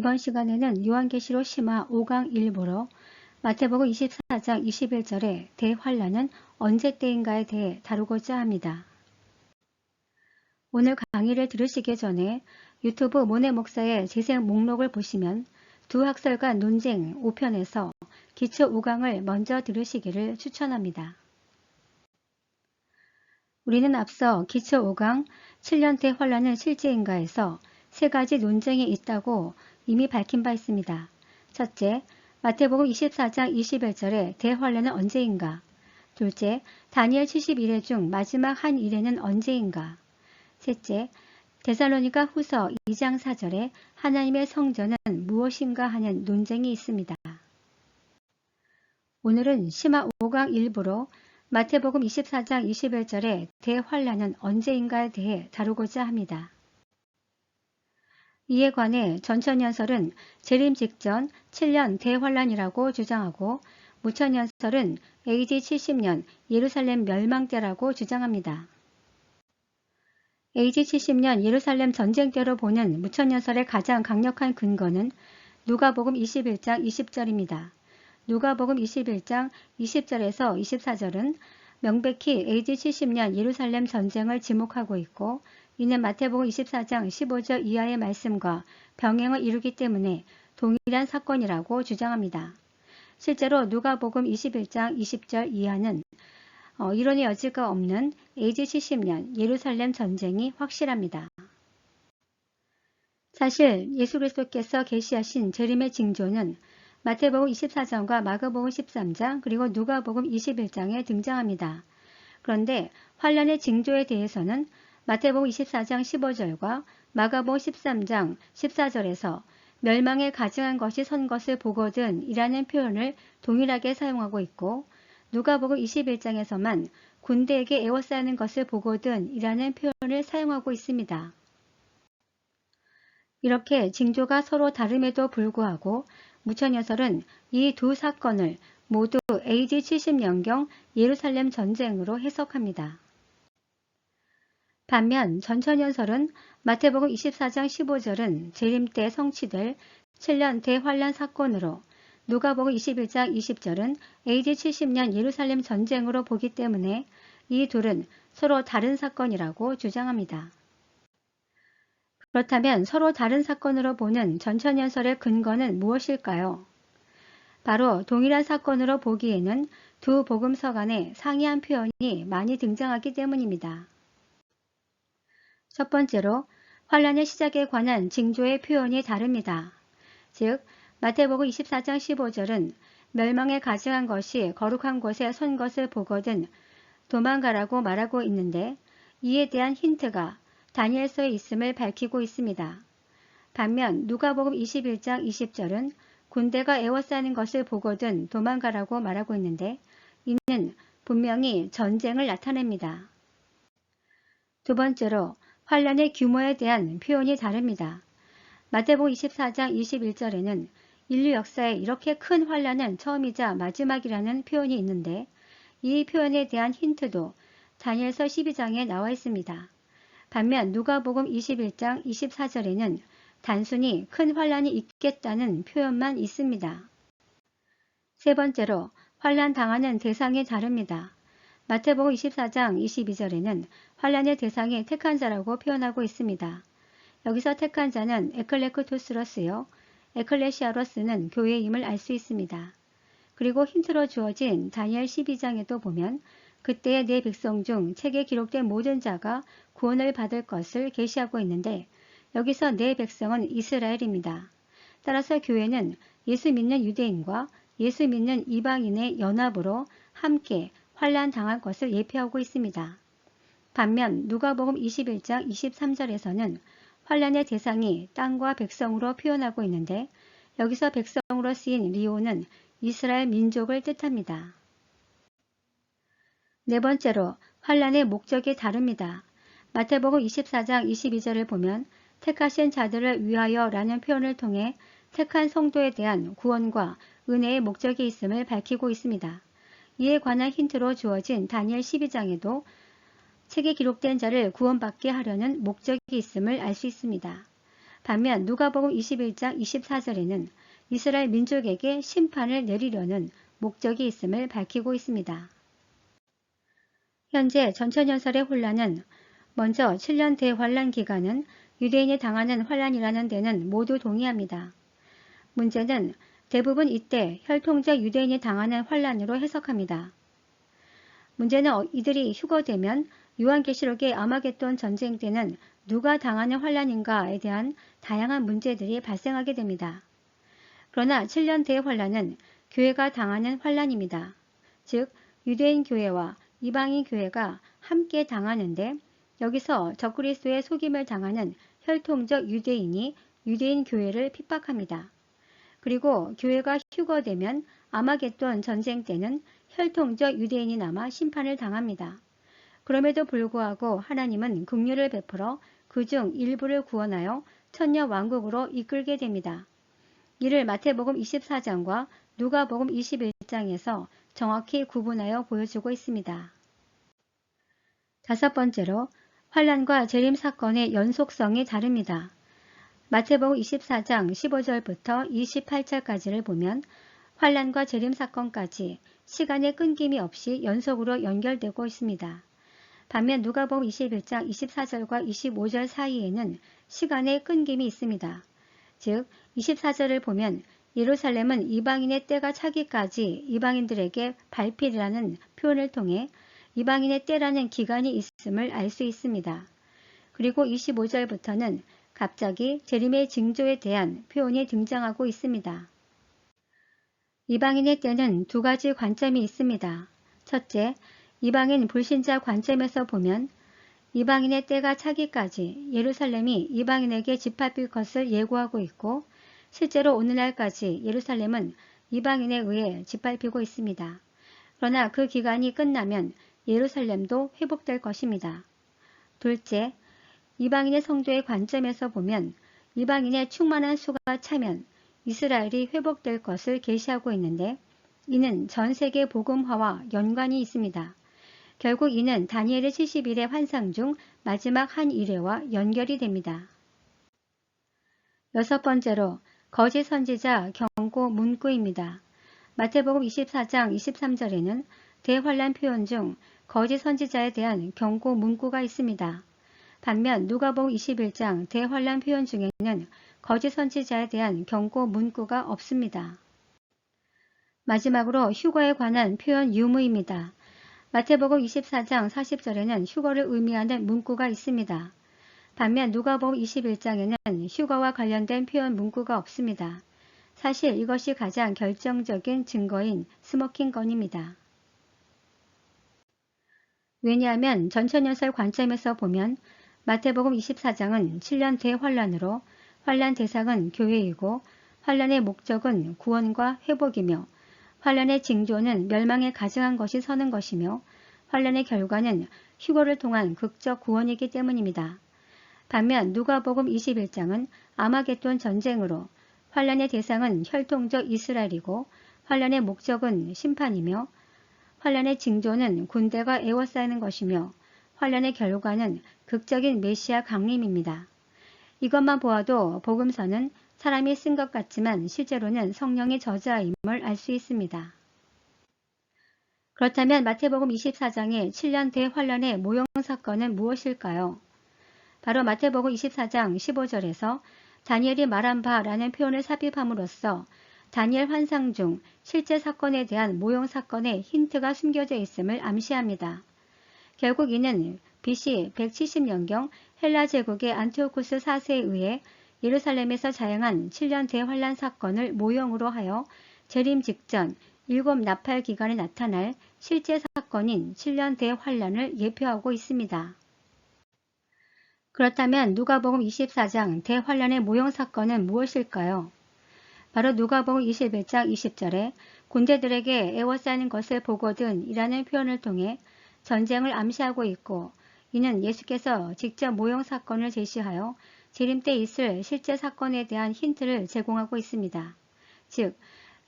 이번 시간에는 요한계시록 심화 5강 일부로 마태복음 24장 21절의 대환란은 언제 때인가에 대해 다루고자 합니다. 오늘 강의를 들으시기 전에 유튜브 모네 목사의 재생 목록을 보시면 두 학설 간 논쟁 5편에서 기초 5강을 먼저 들으시기를 추천합니다. 우리는 앞서 기초 5강 7년 대환란은 실제인가에서 세 가지 논쟁이 있다고 이미 밝힌 바 있습니다. 첫째, 마태복음 24장 21절의 대환란은 언제인가? 둘째, 다니엘 71회 중 마지막 한 일에는 언제인가? 셋째, 데살로니가 후서 2장 4절에 하나님의 성전은 무엇인가 하는 논쟁이 있습니다. 오늘은 심화 5강 일부로 마태복음 24장 21절의 대환란은 언제인가에 대해 다루고자 합니다. 이에 관해 전천연설은 재림 직전 7년 대환란이라고 주장하고 무천연설은 AD 70년 예루살렘 멸망 때라고 주장합니다. AD 70년 예루살렘 전쟁 때로 보는 무천연설의 가장 강력한 근거는 누가복음 21장 20절입니다. 누가복음 21장 20절에서 24절은 명백히 AD 70년 예루살렘 전쟁을 지목하고 있고 이는 마태복음 24장 15절 이하의 말씀과 병행을 이루기 때문에 동일한 사건이라고 주장합니다. 실제로 누가복음 21장 20절 이하는 이론의 여지가 없는 AD 70년 예루살렘 전쟁이 확실합니다. 사실 예수 그리스도께서 계시하신 재림의 징조는 마태복음 24장과 마가복음 13장 그리고 누가복음 21장에 등장합니다. 그런데 환란의 징조에 대해서는 마태복음 24장 15절과 마가복음 13장 14절에서 멸망에 가증한 것이 선 것을 보거든 이라는 표현을 동일하게 사용하고 있고 누가복음 21장에서만 군대에게 에워싸는 것을 보거든 이라는 표현을 사용하고 있습니다. 이렇게 징조가 서로 다름에도 불구하고 무천연설은 이 두 사건을 모두 AD 70년경 예루살렘 전쟁으로 해석합니다. 반면 전천연설은 마태복음 24장 15절은 재림 때 성취될 7년 대환란 사건으로 누가복음 21장 20절은 AD 70년 예루살렘 전쟁으로 보기 때문에 이 둘은 서로 다른 사건이라고 주장합니다. 그렇다면 서로 다른 사건으로 보는 전천연설의 근거는 무엇일까요? 바로 동일한 사건으로 보기에는 두 복음서 간에 상이한 표현이 많이 등장하기 때문입니다. 첫 번째로 환란의 시작에 관한 징조의 표현이 다릅니다. 즉 마태복음 24장 15절은 멸망에 가증한 것이 거룩한 곳에 선 것을 보거든 도망가라고 말하고 있는데 이에 대한 힌트가 다니엘서에 있음을 밝히고 있습니다. 반면 누가복음 21장 20절은 군대가 에워싸는 것을 보거든 도망가라고 말하고 있는데 이는 분명히 전쟁을 나타냅니다. 두 번째로 환란의 규모에 대한 표현이 다릅니다. 마태복음 24장 21절에는 인류 역사에 이렇게 큰 환란은 처음이자 마지막이라는 표현이 있는데 이 표현에 대한 힌트도 다니엘서 12장에 나와 있습니다. 반면 누가복음 21장 24절에는 단순히 큰 환란이 있겠다는 표현만 있습니다. 세 번째로 환란 당하는 대상이 다릅니다. 마태복음 24장 22절에는 환란의 대상이 택한 자라고 표현하고 있습니다. 여기서 택한 자는 에클레크토스로 쓰여 에클레시아로 쓰는 교회임을 알 수 있습니다. 그리고 힌트로 주어진 다니엘 12장에도 보면 그때의 내 백성 중 책에 기록된 모든 자가 구원을 받을 것을 계시하고 있는데 여기서 내 백성은 이스라엘입니다. 따라서 교회는 예수 믿는 유대인과 예수 믿는 이방인의 연합으로 함께 환란 당할 것을 예표하고 있습니다. 반면 누가복음 21장 23절에서는 환란의 대상이 땅과 백성으로 표현하고 있는데 여기서 백성으로 쓰인 리오는 이스라엘 민족을 뜻합니다. 네 번째로 환란의 목적이 다릅니다. 마태복음 24장 22절을 보면 택하신 자들을 위하여 라는 표현을 통해 택한 성도에 대한 구원과 은혜의 목적이 있음을 밝히고 있습니다. 이에 관한 힌트로 주어진 다니엘 12장에도 책에 기록된 자를 구원받게 하려는 목적이 있음을 알 수 있습니다. 반면 누가복음 21장 24절에는 이스라엘 민족에게 심판을 내리려는 목적이 있음을 밝히고 있습니다. 현재 전천연설의 혼란은 먼저 7년 대환란 기간은 유대인이 당하는 환란이라는 데는 모두 동의합니다. 문제는 대부분 이때 혈통적 유대인이 당하는 환란으로 해석합니다. 문제는 이들이 휴거되면 요한계시록의 아마겟돈 전쟁 때는 누가 당하는 환란인가에 대한 다양한 문제들이 발생하게 됩니다. 그러나 7년 대환란은 교회가 당하는 환란입니다. 즉 유대인 교회와 이방인 교회가 함께 당하는데 여기서 적그리스도의 속임을 당하는 혈통적 유대인이 유대인 교회를 핍박합니다. 그리고 교회가 휴거되면 아마겟돈 전쟁 때는 혈통적 유대인이 남아 심판을 당합니다. 그럼에도 불구하고 하나님은 긍휼을 베풀어 그중 일부를 구원하여 천년 왕국으로 이끌게 됩니다. 이를 마태복음 24장과 누가복음 21장에서 정확히 구분하여 보여주고 있습니다. 다섯 번째로 환란과 재림 사건의 연속성이 다릅니다. 마태복음 24장 15절부터 28절까지를 보면 환란과 재림 사건까지 시간의 끊김이 없이 연속으로 연결되고 있습니다. 반면 누가복음 21장 24절과 25절 사이에는 시간의 끊김이 있습니다. 즉 24절을 보면 예루살렘은 이방인의 때가 차기까지 이방인들에게 발필이라는 표현을 통해 이방인의 때라는 기간이 있음을 알 수 있습니다. 그리고 25절부터는 갑자기 재림의 징조에 대한 표현이 등장하고 있습니다. 이방인의 때는 두 가지 관점이 있습니다. 첫째, 이방인 불신자 관점에서 보면 이방인의 때가 차기까지 예루살렘이 이방인에게 짓밟힐 것을 예고하고 있고 실제로 오늘날까지 예루살렘은 이방인에 의해 짓밟히고 있습니다. 그러나 그 기간이 끝나면 예루살렘도 회복될 것입니다. 둘째, 이방인의 성도의 관점에서 보면 이방인의 충만한 수가 차면 이스라엘이 회복될 것을 계시하고 있는데 이는 전 세계 복음화와 연관이 있습니다. 결국 이는 다니엘의 70일의 환상 중 마지막 한 일회와 연결이 됩니다. 여섯 번째로 거짓 선지자 경고 문구입니다. 마태복음 24장 23절에는 대환란 표현 중 거짓 선지자에 대한 경고 문구가 있습니다. 반면 누가복음 21장 대환란 표현 중에는 거짓 선지자에 대한 경고 문구가 없습니다. 마지막으로 휴거에 관한 표현 유무입니다. 마태복음 24장 40절에는 휴거를 의미하는 문구가 있습니다. 반면 누가복음 21장에는 휴거와 관련된 표현 문구가 없습니다. 사실 이것이 가장 결정적인 증거인 스모킹 건입니다. 왜냐하면 전천연설 관점에서 보면 마태복음 24장은 7년 대환란으로 환란 대상은 교회이고 환란의 목적은 구원과 회복이며 환란의 징조는 멸망에 가증한 것이 서는 것이며 환란의 결과는 휴거를 통한 극적 구원이기 때문입니다. 반면 누가복음 21장은 아마겟돈 전쟁으로 환란의 대상은 혈통적 이스라엘이고 환란의 목적은 심판이며 환란의 징조는 군대가 에워싸이는 것이며 환란의 결과는 극적인 메시아 강림입니다. 이것만 보아도 복음서는 사람이 쓴 것 같지만 실제로는 성령의 저자임을 알 수 있습니다. 그렇다면 마태복음 24장의 7년 대환란의 모형 사건은 무엇일까요? 바로 마태복음 24장 15절에서 다니엘이 말한 바라는 표현을 삽입함으로써 다니엘 환상 중 실제 사건에 대한 모형 사건의 힌트가 숨겨져 있음을 암시합니다. 결국 이는 BC 170년경 헬라 제국의 안티오쿠스 4세에 의해 예루살렘에서 자행한 7년 대환란 사건을 모형으로 하여 재림 직전 7 나팔 기간에 나타날 실제 사건인 7년 대환란을 예표하고 있습니다. 그렇다면 누가복음 24장 대환란의 모형 사건은 무엇일까요? 바로 누가복음 21장 20절에 군대들에게 에워싸는 것을 보거든 이라는 표현을 통해 전쟁을 암시하고 있고 이는 예수께서 직접 모형 사건을 제시하여 재림 때 있을 실제 사건에 대한 힌트를 제공하고 있습니다. 즉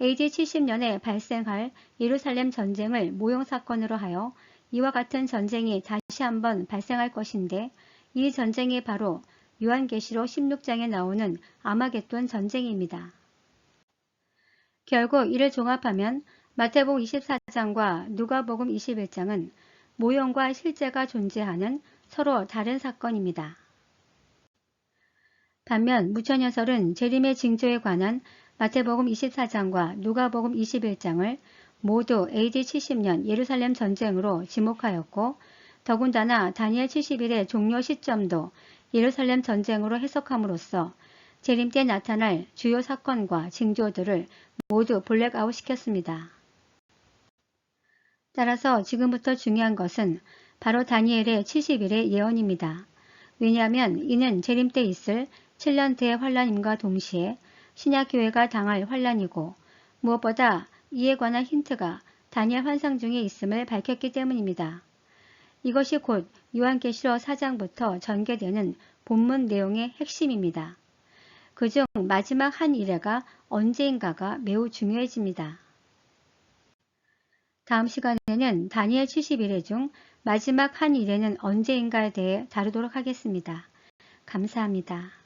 AD 70년에 발생할 예루살렘 전쟁을 모형 사건으로 하여 이와 같은 전쟁이 다시 한번 발생할 것인데 이 전쟁이 바로 요한계시록 16장에 나오는 아마겟돈 전쟁입니다. 결국 이를 종합하면 마태복음 24장과 누가복음 21장은 모형과 실제가 존재하는 서로 다른 사건입니다. 반면 무천연설은 재림의 징조에 관한 마태복음 24장과 누가복음 21장을 모두 AD 70년 예루살렘 전쟁으로 지목하였고 더군다나 다니엘 70일의 종료 시점도 예루살렘 전쟁으로 해석함으로써 재림 때 나타날 주요 사건과 징조들을 모두 블랙아웃 시켰습니다. 따라서 지금부터 중요한 것은 바로 다니엘의 70일의 예언입니다. 왜냐하면 이는 재림 때 있을 7년 대환란임과 동시에 신약교회가 당할 환란이고 무엇보다 이에 관한 힌트가 다니엘 환상 중에 있음을 밝혔기 때문입니다. 이것이 곧 요한계시록 4장부터 전개되는 본문 내용의 핵심입니다. 그중 마지막 한 일회가 언제인가가 매우 중요해집니다. 다음 시간에는 다니엘 70일회 중 마지막 한 일회는 언제인가에 대해 다루도록 하겠습니다. 감사합니다.